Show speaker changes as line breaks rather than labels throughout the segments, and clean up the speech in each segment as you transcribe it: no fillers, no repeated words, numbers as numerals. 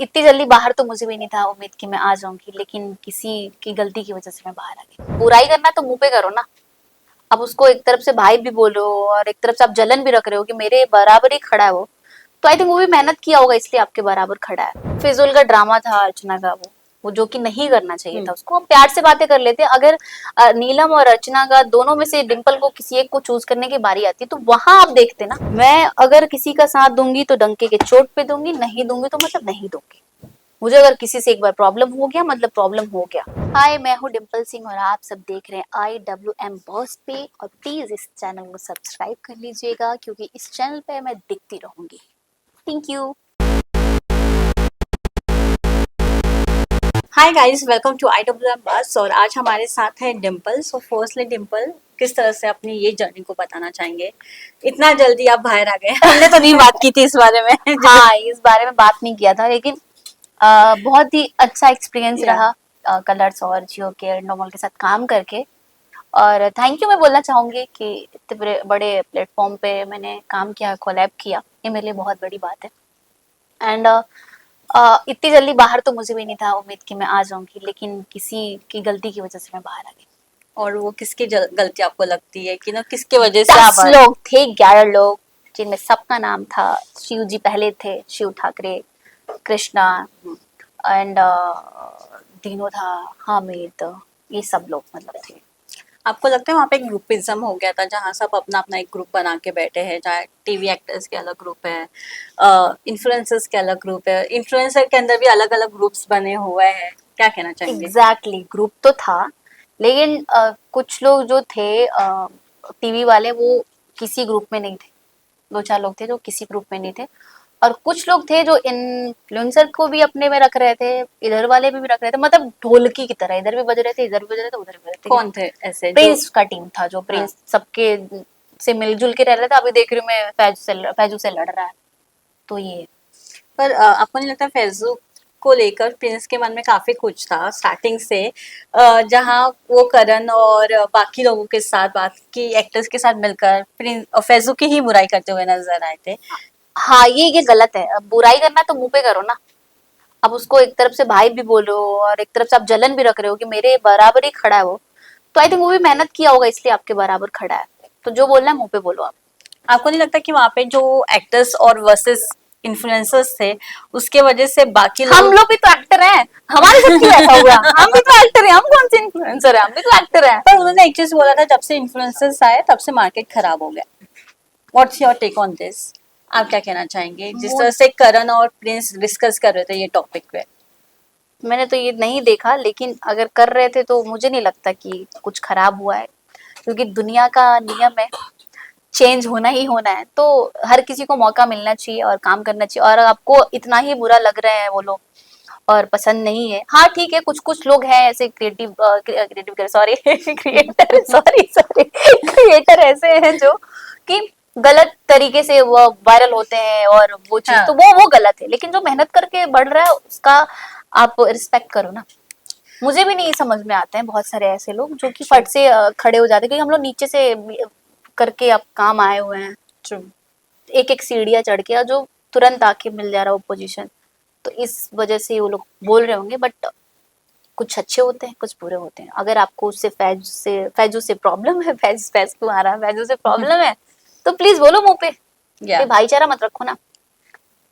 इतनी जल्दी बाहर तो मुझे भी नहीं था उम्मीद कि मैं आ जाऊंगी, लेकिन किसी की गलती की वजह से मैं बाहर आ गई। बुराई करना तो मुंह पे करो ना। अब उसको एक तरफ से भाई भी बोलो और एक तरफ से आप जलन भी रख रहे हो कि मेरे बराबर ही खड़ा है वो, तो आई थिंक वो भी मेहनत किया होगा इसलिए आपके बराबर खड़ा है। फिजूल का ड्रामा था अर्चना का, वो जो कि नहीं करना चाहिए था उसको। हम प्यार से बातें कर लेते। अगर नीलम और अर्चना का दोनों में से डिंपल को किसी एक को चूज करने की बारी आती तो वहां आप देखते ना। मैं अगर किसी का साथ दूंगी तो डंके के चोट पे दूंगी, नहीं दूंगी तो मतलब नहीं दूंगी। मुझे अगर किसी से एक बार प्रॉब्लम हो गया मतलब प्रॉब्लम हो गया। हाय, मैं हूँ डिम्पल सिंह और आप सब देख रहे हैं IWM बॉस पे। और प्लीज इस चैनल को सब्सक्राइब कर लीजिएगा क्योंकि इस चैनल पे मैं दिखती रहूंगी। Thank you.
Hi guys, welcome to IWM Buzz. और आज हमारे साथ है डिम्पल। सो फर्स्टली डिम्पल, किस तरह से अपनी ये जर्नी को बताना चाहेंगे? इतना जल्दी आप बाहर आ गए। हमने तो नहीं बात की थी इस बारे में।
हाँ, इस बारे में बात नहीं किया था, लेकिन बहुत ही अच्छा एक्सपीरियंस
या
रहा कलर्स और जियो के एंडोमोल के साथ काम करके। और थैंक यू मैं बोलना चाहूंगी कि इतने बड़े प्लेटफॉर्म पे मैंने काम किया, कोलैब किया, ये मेरे लिए बहुत बड़ी बात है। एंड इतनी जल्दी बाहर तो मुझे भी नहीं था उम्मीद कि मैं आ जाऊंगी, लेकिन किसी की गलती की वजह से मैं बाहर आ गई।
और वो किसकी गलती आपको लगती है कि ना किसके वजह से आप
10 लोग थे, 11 लोग, जिनमें सबका नाम था। शिव जी पहले थे, शिव ठाकरे, कृष्णा एंड दीनो था, हामिद, ये सब लोग मतलब थे।
आपको लगता है वहाँ पे एक ग्रुपिज्म हो गया था जहाँ सब अपना अपना एक ग्रुप बना के बैठे हैं? चाहे टीवी एक्टर्स के अलग ग्रुप है, इन्फ्लुएंसर्स के अलग ग्रुप है, इन्फ्लुएंसर के अंदर भी अलग अलग ग्रुप्स बने हुए हैं। क्या कहना चाहेंगे?
एग्जैक्टली, ग्रुप तो था, लेकिन कुछ लोग जो थे टीवी वाले, वो किसी ग्रुप में नहीं थे। 2-4 लोग थे जो किसी ग्रुप में नहीं थे। और कुछ लोग थे जो इन्फ्लुएंसर को भी अपने में रख रहे थे, इधर वाले भी रख रहे थे, मतलब ढोलकी की तरह इधर भी बज रहे थे, इधर भी बज रहे थे, उधर भी बज रहे थे।
कौन थे ऐसे जो?
प्रिंस का टीम था जो प्रिंस सबके से मिलजुल के रह रहा था। अभी देख रही हूँ मैं फैजू से लड़ रहा है, तो ये।
पर आपको नहीं लगता फैजू को लेकर प्रिंस के मन में काफी कुछ था स्टार्टिंग से? जहां वो करण और बाकी लोगों के साथ, बाकी एक्टर्स के साथ मिलकर प्रिंस और फैजू की ही बुराई करते हुए नजर आए थे।
हाँ, ये गलत है। अब बुराई करना तो मुंह पे करो ना। अब उसको एक तरफ से भाई भी बोलो और एक तरफ से आप जलन भी रख रहे हो कि मेरे बराबर ही खड़ा है वो, तो आई थिंक वो भी मेहनत किया होगा इसलिए आपके बराबर खड़ा है। तो जो बोलना है मुंह पे बोलो आप।
आपको नहीं लगता कि वहां पे जो एक्टर्स और वर्सेस इन्फ्लुएंसर्स थे उसके वजह से बाकी
हम
लोग?
लोग भी तो एक्टर हैं, हमारे साथ क्यों ऐसा हुआ? हम भी तो एक्टर हैं, हम कौन से इन्फ्लुएंसर हैं? हम भी तो एक्टर हैं।
पर उन्होंने एक चीज बोला था, जब से इन्फ्लुएंसर्स आए तब से मार्केट खराब हो गया। What's your take on this? आप क्या कहना चाहेंगे जिस तरह से करण और प्रिंस डिस्कस कर रहे थे ये टॉपिक पे?
मैंने तो ये नहीं देखा, लेकिन अगर कर रहे थे तो मुझे नहीं लगता कि कुछ खराब हुआ है, क्योंकि दुनिया का नियम है, चेंज होना ही होना है। तो हर किसी को मौका मिलना चाहिए और काम करना चाहिए। और आपको इतना ही बुरा लग रहे हैं वो लोग और पसंद नहीं है, हाँ ठीक है, कुछ कुछ लोग हैं ऐसे creative sorry creator sorry sorry creator ऐसे हैं जो कि गलत तरीके से वो वायरल होते हैं, और वो चीज
हाँ।
तो वो गलत है। लेकिन जो मेहनत करके बढ़ रहा है उसका आप रिस्पेक्ट करो ना। मुझे भी नहीं समझ में आते हैं बहुत सारे ऐसे लोग जो कि फट से खड़े हो जाते हैं, क्योंकि हम लोग नीचे से करके अब काम आए हुए हैं,
ट्रू।
एक एक सीढ़ियां चढ़ के, और जो तुरंत आके मिल जा रहा है वो पोजीशन, तो इस वजह से वो लोग बोल रहे होंगे। बट कुछ अच्छे होते हैं, कुछ बुरे होते हैं। अगर आपको उससे फैजू से प्रॉब्लम है, फैज क्यों आ रहा है, फैजू से प्रॉब्लम है, तो प्लीज बोलो मुंह पे।
या
भाईचारा मत रखो ना।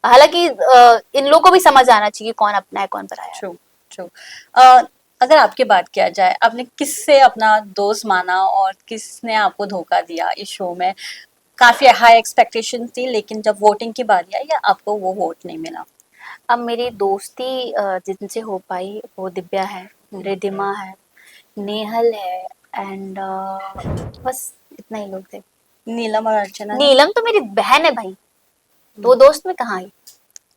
हालांकि इन लोगों को भी समझ आना चाहिए कौन अपना है कौन पराया है।
ट्रू। ट्रू। अगर आपकी बात किया जाए, आपने किससे अपना दोस्त माना और किसने आपको धोखा दिया इस शो में? काफी हाई एक्सपेक्टेशन थी लेकिन जब वोटिंग की बारी आई या आपको वो वोट नहीं मिला?
अब मेरी दोस्ती जिनसे हो पाई वो दिव्या है, रिधिमा है, नेहल है, एंड बस इतना ही लोग थे।
नीलम और अर्चना ने?
नीलम तो मेरी बहन है भाई, तो वो दोस्त में कहाँ आई?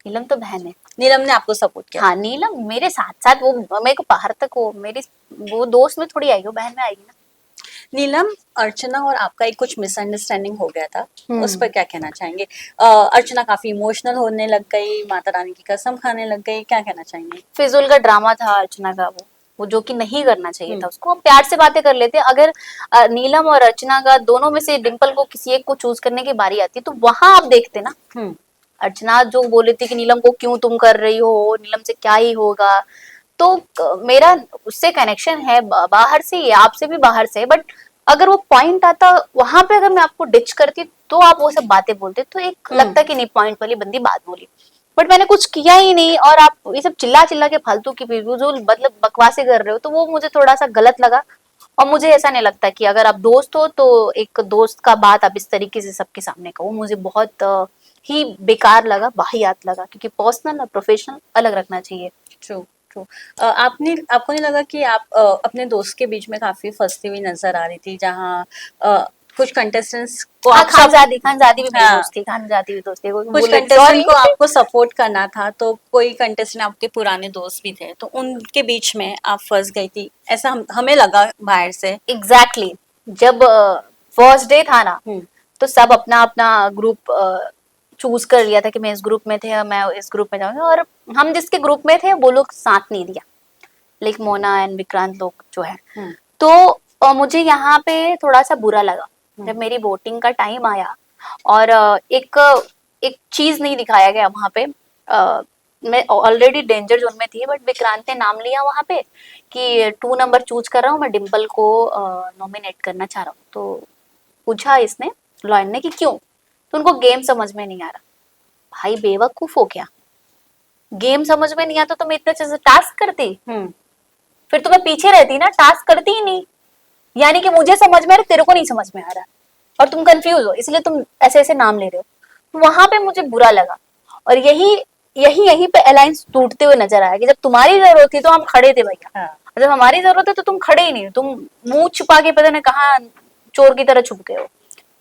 नीलम तो बहन है।
नीलम ने आपको सपोर्ट किया?
हाँ, नीलम मेरे साथ साथ, वो मेरे को बाहर तक, वो मेरी वो दोस्त में थोड़ी आई, वो बहन में आएगी ना।
नीलम, अर्चना और आपका एक कुछ मिसअंडरस्टैंडिंग हो गया था, उस पर क्या कहना चाहेंगे? अर्चना काफी इमोशनल होने लग गई, माता रानी की कसम खाने लग गई, क्या कहना चाहेंगे?
फिजूल का ड्रामा था अर्चना का, वो जो कि नहीं करना चाहिए था उसको। हम प्यार से बातें कर लेते। अगर नीलम और अर्चना का दोनों में से डिंपल को किसी एक को चूज करने की बारी आती तो वहां आप देखते ना। अर्चना जो बोल रही थी कि नीलम को क्यों तुम कर रही हो, नीलम से क्या ही होगा, तो मेरा उससे कनेक्शन है बाहर से ही, आपसे भी बाहर से, बट अगर वो पॉइंट आता वहां पे, अगर मैं आपको डिच करती तो आप वो सब बातें बोलते, तो एक लगता कि नहीं पॉइंट वाली बंदी बात बोली, बट मैंने कुछ किया ही नहीं और आप ये सब चिल्ला चिल्ला के फालतू की बेफिजूल मतलब बकवासें कर रहे हो, तो वो मुझे थोड़ा सा गलत लगा। और मुझे ऐसा नहीं लगता कि अगर आप दोस्त हो तो एक दोस्त का बात आप इस तरीके से सबके सामने कहो, मुझे बहुत ही बेकार लगा, वाहियात लगा, क्योंकि पर्सनल और प्रोफेशनल अलग रखना चाहिए।
True true. आपको नहीं लगा कि आप अपने दोस्त के बीच में काफी फंसती हुई नजर आ रही थी, जहाँ कुछ कंटेस्टेंट्स को
हाँ,
आप सब,
खानजादी भी मेरी
हाँ,
दोस्त थी, खानजादी भी दोस्त थी, वो
कुछ
बोले
कंटेस्टेंट
सॉरी।
को आपको सपोर्ट करना था, तो कोई कंटेस्टेंट आपके पुराने दोस्त भी थे, तो उनके बीच में आप फंस गई थी, ऐसा हमें लगा बाहर से।
एग्जैक्टली जब फर्स्ट डे था ना,
हम्म
तो सब अपना अपना ग्रुप चूज कर लिया था कि मैं इस ग्रुप में थे, मैं इस ग्रुप में जाऊंगी, और हम जिसके ग्रुप में थे वो लोग साथ नहीं दिया, लाइक मोना एंड विक्रांत लोग जो है।
हम्म
तो मुझे यहाँ पे थोड़ा सा बुरा लगा जब
हम्म
मेरी वोटिंग का टाइम आया और एक एक चीज नहीं दिखाया गया वहां पे। मैं ऑलरेडी डेंजर जोन में थी, बट विक्रांत ने नाम लिया वहां पे कि 2 नंबर चूज कर रहा हूँ मैं, डिम्पल को नॉमिनेट करना चाह रहा हूँ। तो पूछा इसने, लॉयन ने, कि क्यों, तो उनको गेम समझ में नहीं आ रहा। भाई बेवकूफ हो क्या, गेम समझ में नहीं आता तो मैं इतने अच्छे से टास्क करती,
हम्म
फिर तो मैं पीछे रहती ना, टास्क करती ही नहीं। यानी कि मुझे समझ में आ रहा, तेरे को नहीं समझ में आ रहा, और तुम कंफ्यूज हो, इसलिए तुम ऐसे ऐसे नाम ले रहे हो। तो वहां पे मुझे बुरा लगा, और यही यही यहीं पे अलायंस टूटते हुए नजर आया कि जब तुम्हारी जरूरत थी तो हम खड़े थे भैया,
हाँ।
और जब हमारी जरूरत है तो तुम खड़े ही नहीं, तुम मुंह छुपा के पता नहीं कहाँ चोर की तरह छुप गए हो।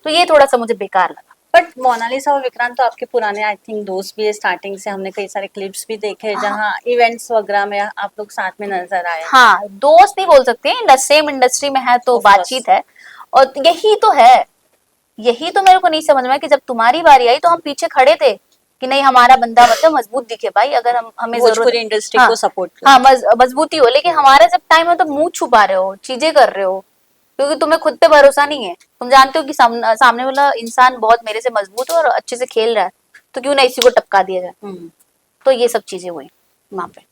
तो ये थोड़ा सा मुझे बेकार लगा।
बट मोनालिसा और विक्रांत तो आपके पुराने आई थिंक दोस्त भी है, स्टार्टिंग से हमने कई सारे क्लिप्स भी देखे
हाँ,
जहाँ इवेंट्स वगैरह में आप लोग साथ में नजर आए।
हाँ, दोस्त नहीं बोल सकते, सेम इंडस्ट्री में है तो
ऑफ कोर्स।
बातचीत है। और यही तो है, यही तो मेरे को नहीं समझ में आया कि जब तुम्हारी बारी आई तो हम पीछे खड़े थे कि नहीं हमारा बंदा मतलब मजबूत दिखे भाई, अगर हम हमें जरूरत।
भोजपुरी इंडस्ट्री
हाँ,
को सपोर्ट
हाँ,
करें।
मजबूती हो, लेकिन हमारा जब टाइम है तो मुंह छुपा रहे हो, चीजें कर रहे हो, क्योंकि तुम्हें खुद पे भरोसा नहीं है। तुम जानते हो कि सामने वाला इंसान बहुत मेरे से मजबूत है और अच्छे से खेल रहा है, तो क्यों ना इसी को टपका दिया जाए।
हम्म
तो ये सब चीजें हुई वहां पे।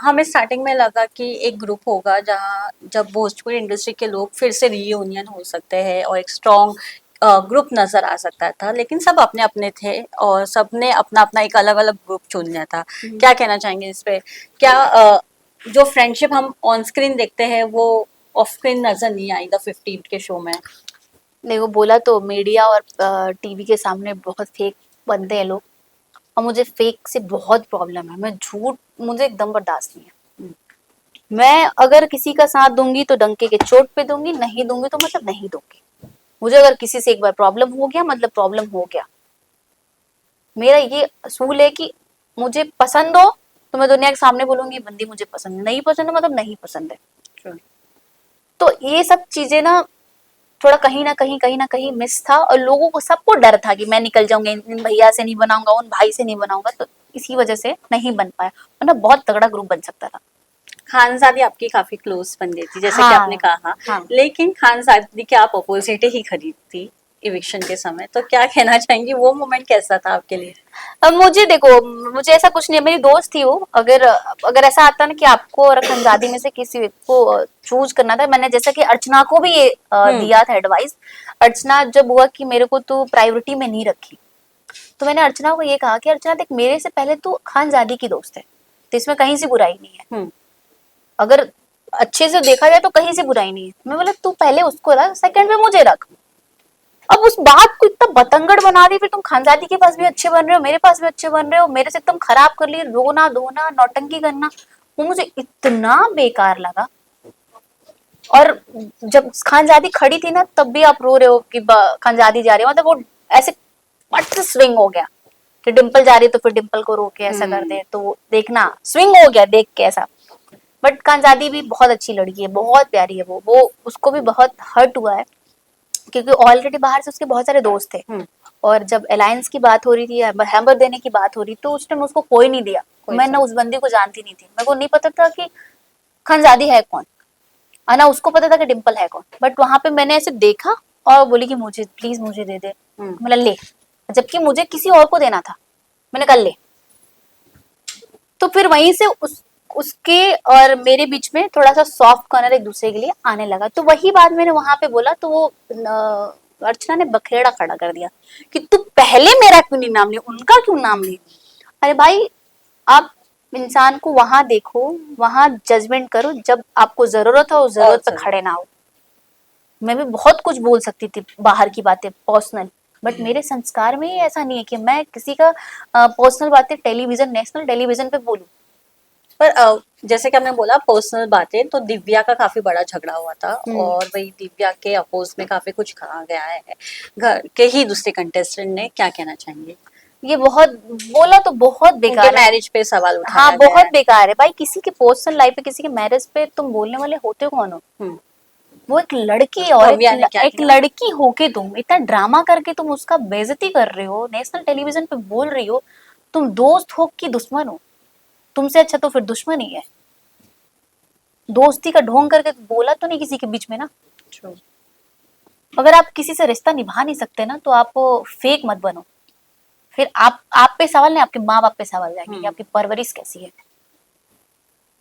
हमें स्टार्टिंग में लगा कि एक ग्रुप होगा जहाँ जब भोजपुरी इंडस्ट्री के लोग फिर से रीयूनियन हो सकते हैं और एक स्ट्रॉन्ग ग्रुप नजर आ सकता था, लेकिन सब अपने अपने थे और सबने अपना अपना एक अलग अलग ग्रुप चुन लिया था। क्या कहना चाहेंगे इस पे? क्या जो फ्रेंडशिप हम ऑन स्क्रीन देखते हैं वो ऑफ स्क्रीन नजर नहीं आई द 15 के शो में?
देखो, बोला तो मीडिया और टीवी के सामने बहुत फेक बनते हैं लोग, और मुझे फेक से बहुत प्रॉब्लम है। मैं झूठ मुझे एकदम बर्दाश्त नहीं है। मैं अगर किसी का साथ दूंगी तो डंके के चोट पे दूंगी, नहीं दूंगी तो मतलब नहीं दूंगी। मुझे अगर किसी से एक बार प्रॉब्लम हो गया मतलब प्रॉब्लम हो गया। मेरा ये असूल है कि मुझे पसंद हो तो मैं दुनिया के सामने बोलूंगी बंदी मुझे पसंद, नहीं पसंद है मतलब नहीं पसंद है। तो ये सब चीजें ना थोड़ा कहीं ना कहीं मिस था, और लोगों को सबको डर था कि मैं निकल जाऊंगा, इन भैया से नहीं बनाऊंगा, उन भाई से नहीं बनाऊंगा, तो इसी वजह से नहीं बन पाया, वरना बहुत तगड़ा ग्रुप बन सकता था।
खानजादी आपकी काफी क्लोज बंदी थी जैसे कि आपने
हाँ,
कहा,
हाँ।
लेकिन खानजादी के आप अपोजिट ही खड़ी थी इविक्शन के समय, तो क्या कहना चाहेंगी, वो मोमेंट कैसा था आपके लिए?
अब मुझे देखो, मुझे ऐसा कुछ नहीं है, मेरी दोस्त थी वो। अगर अगर ऐसा आता ना कि आपको और खानजादी में से किसी को चूज करना था, मैंने जैसा कि अर्चना को भी ये
हम्म
दिया था एडवाइस। अर्चना जब हुआ कि मेरे को तू प्रायोरिटी में नहीं रखी, तो मैंने अर्चना को ये कहा कि अर्चना देख, मेरे से पहले तू खानजादी की दोस्त है, तो इसमें कहीं से बुराई नहीं है।
हम्म
अगर अच्छे से देखा जाए तो कहीं से बुराई नहीं है। मैं बोला तू पहले उसको रख, सेकंड पे मुझे रख। अब उस बात को इतना बतंगड़ बना दी, फिर तुम खानजादी के पास भी अच्छे बन रहे हो, मेरे पास भी अच्छे बन रहे हो, मेरे से एकदम खराब कर लिए, रोना धोना नौटंकी करना, वो मुझे इतना बेकार लगा। और जब खानजादी खड़ी थी ना तब भी आप रो रहे हो कि खानजादी जा रही है, मतलब वो ऐसे पट से स्विंग हो गया कि डिंपल जा रही है तो फिर डिंपल को रोक के ऐसा कर दे, तो वो देखना स्विंग हो गया देख के ऐसा। बट खानजादी भी बहुत अच्छी लड़की है, बहुत प्यारी है वो उसको भी बहुत हर्ट हुआ है, क्योंकि ऑलरेडी बाहर से उसके बहुत सारे दोस्त थे,
हम्म
और जब अलायंस की बात हो रही थी, हैम्बर देने की बात हो रही, तो उस टाइम उसको कोई नहीं दिया।
कोई
मैं
सा
ना उस बंदी को जानती नहीं थी, मेरे को नहीं पता था कि खानजादी है कौन, और ना उसको पता था कि डिम्पल है कौन। बट वहां पे मैंने ऐसे देखा और बोली कि मुझे प्लीज मुझे दे दे,
हम्म
मतलब ले, जबकि मुझे किसी और को देना था। मैंने कर ले। तो फिर वहीं से उसके और मेरे बीच में थोड़ा सा सॉफ्ट कॉर्नर एक दूसरे के लिए आने लगा। तो वही बात मैंने वहां पे बोला, तो वो अर्चना ने बखेड़ा खड़ा कर दिया कि तू पहले मेरा क्यों नहीं नाम ली, उनका क्यों नाम ली। अरे भाई, आप इंसान को वहां देखो, वहां जजमेंट करो जब आपको जरूरत हो, उस जरूरत पे खड़े ना हो। मैं भी बहुत कुछ बोल सकती थी बाहर की बातें पर्सनल, बट मेरे संस्कार में ही ऐसा नहीं है कि मैं किसी का पर्सनल बातें टेलीविजन, नेशनल टेलीविजन पे बोलूं।
पर जैसे कि हमने बोला पर्सनल बातें, तो दिव्या का काफी बड़ा झगड़ा हुआ था और वही दिव्या के अपोज में काफी कुछ कहा गया है घर के ही दूसरे कंटेस्टेंट ने, क्या कहना चाहेंगे?
ये बहुत बोला तो बहुत
उनके
बेकार है।
मैरिज पे सवाल उठाया
हाँ,
गया
बहुत
है।
बेकार है भाई। किसी के पर्सनल लाइफ पे, किसी के मैरिज पे तुम बोलने वाले होते कौन हो?
हम्म।
वो एक लड़की, और
भव्या ने क्या
एक
किया?
लड़की होके तुम इतना ड्रामा करके तुम उसका बेइज्जती कर रहे हो, नेशनल टेलीविजन पे बोल रही हो। तुम दोस्त हो कि दुश्मन हो? तुमसे अच्छा तो फिर दुश्मन ही है। दोस्ती का ढोंग करके बोला तो नहीं किसी के बीच में ना।
True.
अगर आप किसी से रिश्ता निभा नहीं सकते ना, तो आप फेक मत बनो। फिर आप पे सवाल नहीं, आपके माँ बाप पे सवाल जाएंगे कि आपकी परवरिश कैसी है।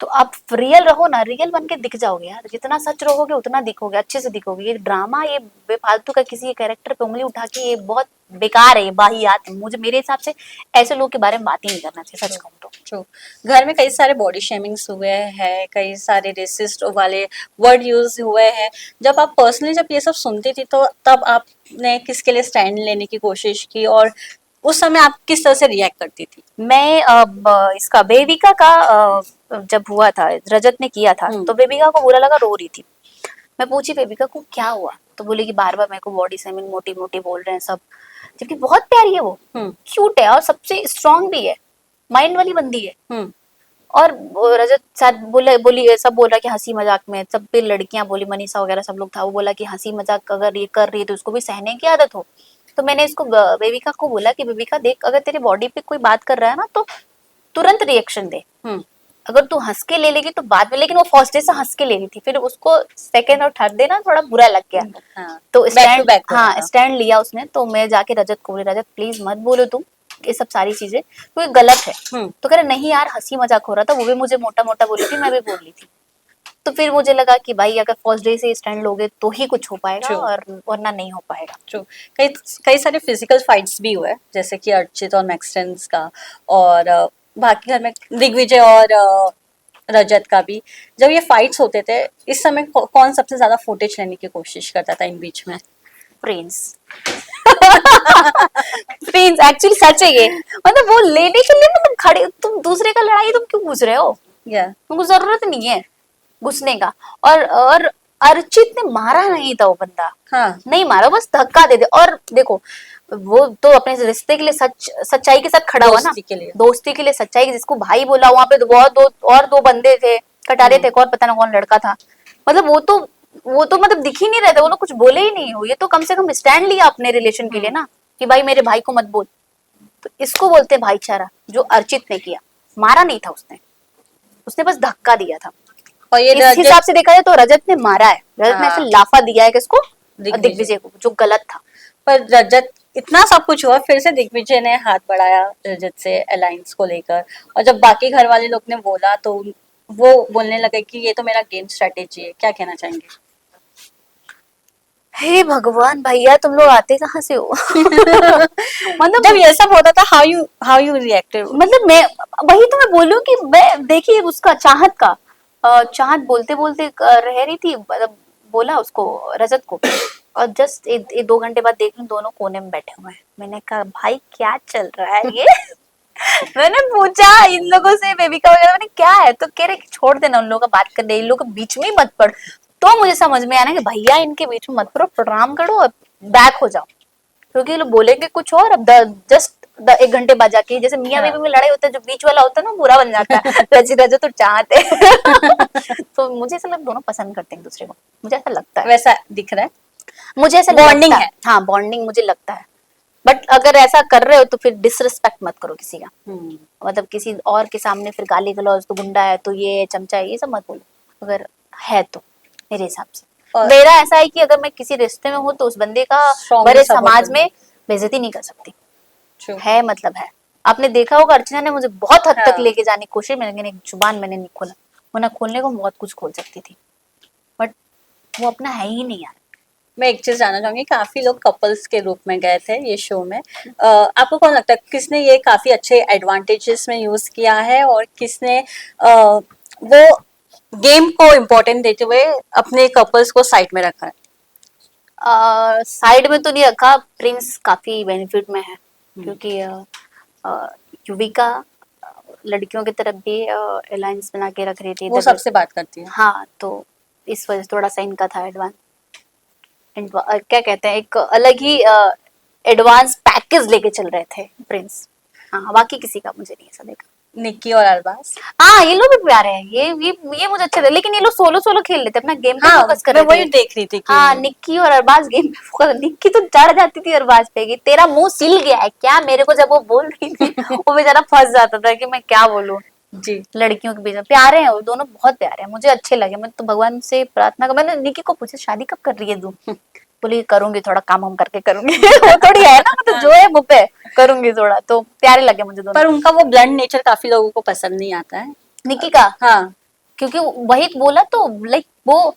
तो आप रियल रहो ना, रियल बन के दिख जाओगे यार। जितना सच रहोगे उतना दिखोगे, अच्छे से दिखोगे। ये ड्रामा, ये बेफालतू का किसी के कैरेक्टर पे उंगली उठा के, ये बहुत बेकार है, ये बाहियात है। मुझे, मेरे हिसाब से ऐसे लोग के बारे में बात ही नहीं करना चाहिए, सच कहूँ तो।
ट्रू। घर में कई सारे बॉडी शेमिंग्स हुए हैं, कई सारे रेसिस्ट वाले वर्ड यूज हुए हैं। जब आप पर्सनली जब ये सब सुनती थी तो तब आपने किसके लिए स्टैंड लेने की कोशिश की और उस समय आप किस तरह से रिएक्ट करती थी?
मैं इसका बेबिका का जब हुआ था, रजत ने किया था, तो बेबिका को बुरा लगा, रो रही थी। मैं पूछी बेबिका को क्या हुआ, तो बोले कि बार बार मेरे को बॉडी शेमिंग, मोटी मोटी बोल रहे हैं सब। जबकि बहुत प्यारी है वो, क्यूट है और सबसे स्ट्रांग भी है, माइंड वाली बंदी है। और वो रजत शायद बोली सब बोल रहा कि हंसी मजाक में, सब पे लड़कियां बोली, मनीषा वगैरह सब लोग था, वो बोला कि हंसी मजाक अगर ये कर रही है तो उसको भी सहने की आदत हो। तो मैंने इसको बेबिका को बोला कि बेबिका देख, अगर तेरी बॉडी पे कोई बात कर रहा है ना, तो तुरंत रिएक्शन दे। अगर तू हंस के ले लेगी तो बाद में, लेकिन वो फर्स्ट डे से हंस के ले रही थी, फिर उसको सेकेंड और थर्ड डे ना थोड़ा बुरा लग गया। तो
बैक टू
स्टैंड,
बैक हो रहा
हाँ
था।
स्टैंड लिया उसने। तो मैं जाके रजत को बोली, रजत प्लीज मत बोलो तुम ये सब सारी चीजें, क्योंकि गलत है। तो कह रहे नहीं यार, हंसी मजाक हो रहा था, वो भी मुझे मोटा मोटा बोली थी, मैं भी बोल रही थी। तो फिर मुझे लगा कि भाई अगर फर्स्ट डे से स्टैंड लोगे तो ही कुछ हो पाएगा,
True.
और वरना नहीं हो पाएगा।
ट्रू। कई कई सारे फिजिकल फाइट्स भी हुए, जैसे कि अर्चित और मैक्सटेंस का, और बाकी घर में दिग्विजय और रजत का भी। जब ये फाइट्स होते थे, इस समय कौन सबसे ज्यादा फुटेज लेने की कोशिश करता था इन बीच में?
प्रिंस। प्रिंस, एक्चुअली सच है ये। मतलब वो लेने के लिए मतलब खड़े, तुम दूसरे का लड़ाई तुम क्यों घुस रहे हो? तुमको जरूरत नहीं है घुसने का। और अर्चित ने मारा नहीं था वो बंदा।
हाँ।
नहीं मारा, बस धक्का दे दे। और देखो, वो तो अपने रिश्ते के लिए सच्चाई के साथ खड़ा हुआ ना,
दोस्ती के लिए।
दोस्ती के लिए सच्चाई के, जिसको भाई बोला। वहां पे तो बहुत दो बंदे थे, कटारे थे, और पता ना कौन लड़का था। मतलब वो तो मतलब दिख ही नहीं रहे थे, वो लोग कुछ बोले ही नहीं हो। ये तो कम से कम स्टैंड लिया अपने रिलेशन के लिए ना, कि भाई मेरे भाई को मत बोल। तो इसको बोलते हैं भाईचारा, जो अर्चित ने किया। मारा नहीं था उसने, उसने बस धक्का दिया था।
और ये
इस हिसाब से देखा जाए तो रजत ने मारा है, रजत ने ऐसे लाफा दिया है किसको, दिग्विजय को, जो गलत था।
पर रजत, इतना सब कुछ हुआ, फिर से दिग्विजय ने हाथ बढ़ाया रजत से अलायंस को लेकर, और जब बाकी घर वाले लोग ने बोला तो वो बोलने लगे कि ये तो मेरा गेम स्ट्रेटेजी है। क्या कहना चाहेंगे?
हे भगवान भैया, तुम लोग आते कहाँ से हो? मतलब
जब ये सब होता था, हाउ यू रिएक्टेड?
मतलब मैं वही तो मैं बोलूं कि मैं देखिए उसका चाहत का, चाहत बोलते बोलते रह रही थी, मतलब बोला उसको, रजत को। और जस्ट 2 घंटे बाद देख लूं दोनों कोने में बैठे हुए हैं। मैंने कहा भाई क्या चल रहा है ये? मैंने पूछा इन लोगों से, बेबिका वगैरह, मैंने क्या है? तो कह रहे छोड़ देना उन लोगों का बात करने, इन लोगों के बीच में ही मत पड़। तो मुझे समझ में आना कि भैया इनके बीच में मत पड़ो, प्रणाम करो और बैक हो जाओ, क्योंकि लोग बोलेंगे कुछ और। अब जस्ट 1 घंटे बाद जाके, जैसे मियां बीवी में लड़ाई होता है, जो बीच वाला होता है ना बुरा बन जाता है। रजी रजो तो चाहते। तो मुझे ऐसा लगता दोनों पसंद करते हैं दूसरे को, मुझे ऐसा लगता है।
वैसा दिख रहा है,
मुझे ऐसा
बॉन्डिंग
लगता
है।
हाँ बॉन्डिंग मुझे लगता है। बट अगर ऐसा कर रहे हो तो फिर डिसरिस्पेक्ट मत करो किसी का। मतलब किसी और के सामने फिर गाली गलौज, तो गुंडा है, तो ये चमचा है, ये सब मत बोलो अगर है तो, मेरे हिसाब से। मेरा ऐसा है कि अगर मैं किसी रिश्ते में हूँ तो उस बंदे का बड़े समाज में बेइज्जती नहीं कर सकती। है मतलब है, आपने देखा होगा अर्चना ने मुझे बहुत हद तक
हाँ।
लेके जाने की कोशिश, लेकिन एक जुबान मैंने नहीं खोला, वरना खोलने को मैं बहुत कुछ खोल सकती थी, बट वो अपना है ही नहीं यार।
मैं एक चीज जानना चाहूंगी, काफी लोग कपल्स के रूप में गए थे ये शो में, आपको कौन लगता है किसने ये काफी अच्छे एडवांटेजेस में यूज किया है और किसने वो गेम को इम्पोर्टेंट देते हुए अपने कपल्स को साइड में रखा है?
साइड में तो नहीं रखा, प्रिंस काफी बेनिफिट में है, क्योंकि युविका लड़कियों की तरफ भी अलायंस बना के रख रही थी,
वो सबसे बात करती है।
हाँ, तो इस वजह से थोड़ा सा इनका था एडवांस, क्या कहते हैं, एक अलग ही एडवांस पैकेज लेके चल रहे थे प्रिंस। हाँ, बाकी किसी का मुझे नहीं ऐसा देखा।
निक्की और अरबाज,
हाँ, ये लोग भी प्यारे हैं, ये मुझे अच्छे थे, लेकिन ये लोग सोलो सोलो खेल लेते, अपना गेम पे
हाँ
फोकस कर
मैं
रहे
वही
थे।
देख रही थी कि
हाँ, निक्की और अरबाज गेम पे फोकस, निक्की तो चढ़ जाती थी अरबाज पे कि तेरा मुंह सिल गया है क्या, मेरे को जब वो बोल रही थी वो बेचारा फंस जाता था कि मैं क्या बोलूं।
जी
लड़कियों के बीच में प्यारे हैं वो दोनों, बहुत प्यारे हैं, मुझे अच्छे लगे। मैं तो भगवान से प्रार्थना कर, मैंने निक्की को पूछा शादी कब कर रही है तू, बोली करूंगी, थोड़ा काम हम करके करूंगी वो थोड़ी है ना, मतलब जो है मुंह पे करूंगी थोड़ा, तो प्यारे लगे मुझे दोनों।
पर उनका वो ब्लंट नेचर काफी लोगों को पसंद नहीं आता है।
निक्की का,
हाँ
क्योंकि वही बोला तो, लाइक वो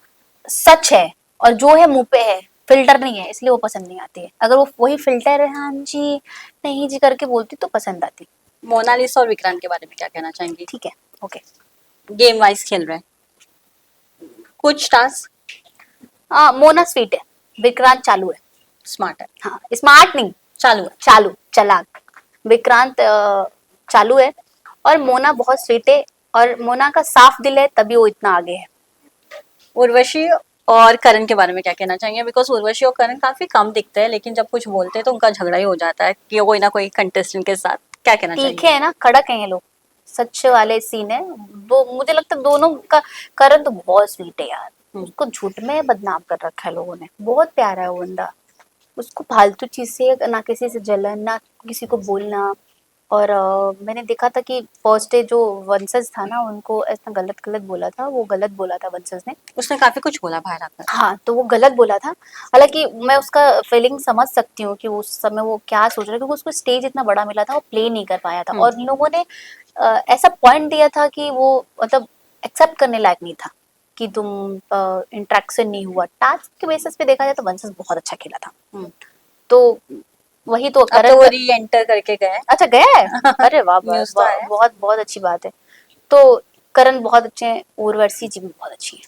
सच है, और जो है मुंह पे है, फिल्टर नहीं है, इसलिए वो पसंद नहीं आती है। अगर वो वही फिल्टर है हाँ जी नहीं जी करके बोलती तो पसंद आती।
मोनालिसा और विक्रांत के बारे में क्या कहना चाहेंगी?
ठीक है, ओके।
गेम वाइज खेल रहे हैं कुछ टास्क,
हाँ, मोना स्वीट है, विक्रांत चालू है।
स्मार्ट है,
हाँ, स्मार्ट नहीं,
चालू है।
चालू चालाक। विक्रांत चालू है, और मोना बहुत स्वीट है, और मोना का साफ दिल है तभी वो इतना आगे है।
उर्वशी और करण के बारे में क्या कहना चाहेंगे? बिकॉज उर्वशी और करण काफी कम दिखते हैं, लेकिन जब कुछ बोलते हैं तो उनका झगड़ा ही हो जाता है कि कोई ना कोई कंटेस्टेंट के साथ। क्या कहना
तीखे
चाहेंगे?
है ना, कड़क है ये लोग, सच वाले सीन है वो, मुझे लगता है दोनों का। करण तो बहुत स्वीट है यार, उसको झूठ में बदनाम कर रखा है लोगों ने, बहुत प्यारा है वो बंदा। उसको फालतू चीज से ना, किसी से जलन ना, किसी को बोलना। और मैंने देखा था कि फर्स्ट डे जो वंशज था ना, उनको ऐसा गलत गलत बोला था, वो गलत बोला था वंशज ने।
उसने काफी कुछ बोला बाहर आकर।
हाँ, तो वो गलत बोला था। हालांकि मैं उसका फीलिंग समझ सकती हूँ कि उस समय वो क्या सोच रहा है, क्योंकि उसको स्टेज इतना बड़ा मिला था, वो प्ले नहीं कर पाया था, और इन लोगों ने ऐसा पॉइंट दिया था कि वो मतलब एक्सेप्ट करने लायक नहीं था, कि तुम इंटरेक्शन नहीं हुआ। टास्क के बेसिस पे देखा जाए तो वंशज बहुत अच्छा खेला था। तो वही तो
अब तो
करण
वो री एंटर करके गए।
अच्छा गया है, अरे वाह
न्यूज़ तो आया।
बहुत बहुत अच्छी बात है। तो करण बहुत अच्छे हैं, उर्वशी जी भी बहुत अच्छी है।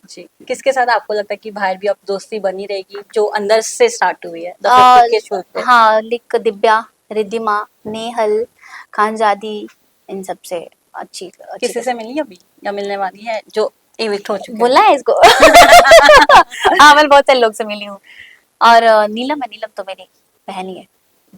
जी, किसके साथ आपको लगता है कि बाहर भी अब दोस्ती बनी रहेगी जो अंदर से स्टार्ट हुई है द
आ,
50 के शो पे?
हाँ, लिख दिव्या, रिद्धिमा, नेहल, खानजादी, इन सब से अच्छी अच्छी
किसी से मिली अभी या मिलने वाली है जो एविक्ट हो चुके हैं?
बोलना है इसको हाँ, मैं बहुत सारे लोग से मिली हूँ, और नीलम है, नीलम तो मेरी बहन ही है।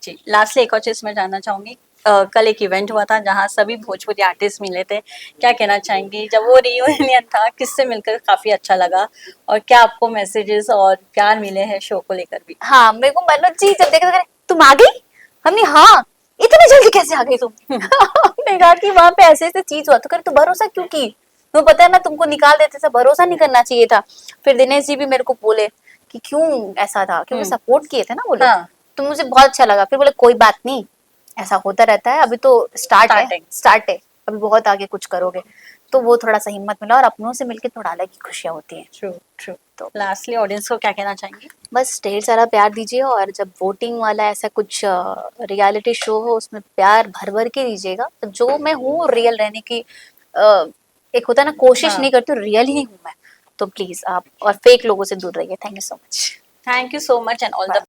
जी, लास्टली एक और चीज मैं जानना चाहूंगी, कल एक इवेंट हुआ था जहाँ सभी भोजपुरी आर्टिस्ट मिले थे, क्या कहना चाहेंगी? जब वो रियूनियन था, किससे मिलकर काफी अच्छा लगा, और क्या आपको मैसेजेस और प्यार मिले हैं शो को लेकर भी?
हाँ, मेरे को मनोज जी जब देखा था, तुम आ गई, हमने हाँ, इतनी जल्दी कैसे आ गई तुम हमने कहा कि वहां पे ऐसे ऐसे चीज हुआ, तो करे तू भरोसा क्यों की, तुम्हें पता है ना तुमको निकाल देते थे, भरोसा नहीं करना चाहिए था। फिर दिनेश जी भी मेरे को बोले कि क्यों ऐसा था, क्योंकि सपोर्ट किए थे ना वो लोग।
हाँ।
तो मुझे बहुत अच्छा लगा, फिर बोले कोई बात नहीं, ऐसा होता रहता है, अभी तो स्टार्ट है, अभी बहुत आगे कुछ करोगे। तो वो थोड़ा सा हिम्मत मिला, और अपनों से मिलके थोड़ा अलग ही खुशियां होती हैं।
True true.
तो
लास्टली ऑडियंस को क्या कहना चाहेंगी?
बस ढेर सारा प्यार दीजिए, और जब वोटिंग वाला ऐसा कुछ रियलिटी शो हो, उसमें प्यार भर भर के दीजिएगा। तो जो मैं हूँ रियल रहने की, एक होता है ना, कोशिश
हाँ।
नहीं करती हूँ, रियल ही हूँ मैं। तो प्लीज आप और फेक लोगों से दूर रहिए। Thank you so much.
Thank you so much and all the